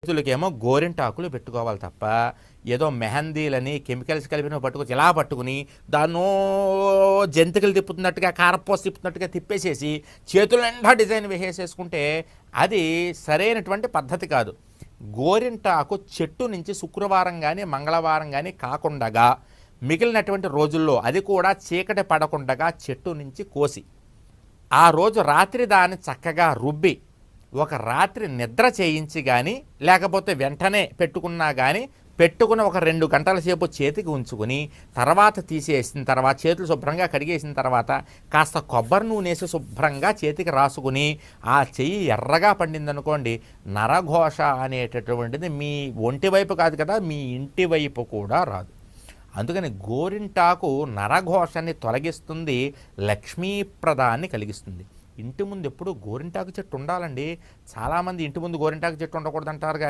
చేతులకేమో గోరింటాకులు పెట్టుకోవాలి తప్ప ఏదో మెహందీలని కెమికల్స్ కలిపిన పట్టుకొచ్చి ఇలా పట్టుకుని దాన్నో జంతికలు తిప్పుతున్నట్టుగా కారపోసి తిప్పుతున్నట్టుగా తిప్పేసేసి చేతుల నిండా డిజైన్ వేసేసుకుంటే అది సరైనటువంటి పద్ధతి కాదు. గోరింటాకు చెట్టు నుంచి శుక్రవారం కానీ మంగళవారం కానీ కాకుండా మిగిలినటువంటి రోజుల్లో అది కూడా చీకటి పడకుండా చెట్టు నుంచి కోసి ఆ రోజు రాత్రి దాన్ని చక్కగా రుబ్బి ఒక రాత్రి నిద్ర చేయించి కానీ లేకపోతే వెంటనే పెట్టుకున్నా కానీ పెట్టుకుని ఒక 2 గంటల సేపు చేతికి ఉంచుకుని తర్వాత తీసేసిన తర్వాత చేతులు శుభ్రంగా కడిగేసిన తర్వాత కాస్త కొబ్బరి నూనె వేసి శుభ్రంగా చేతికి రాసుకుని ఆ చెయ్యి ఎర్రగా పండిందనుకోండి, నరఘోష అనేటటువంటిది మీ ఒంటి వైపు కాదు కదా, మీ ఇంటి వైపు కూడా రాదు. అందుకని గోరింటాకు నరఘోషని తొలగిస్తుంది, లక్ష్మీప్రదాన్ని కలిగిస్తుంది. ఇంటి ముందు ఎప్పుడు గోరింటాకు చెట్టు ఉండాలండి. చాలామంది ఇంటి ముందు గోరింటాకు చెట్టు ఉండకూడదు అంటారు కానీ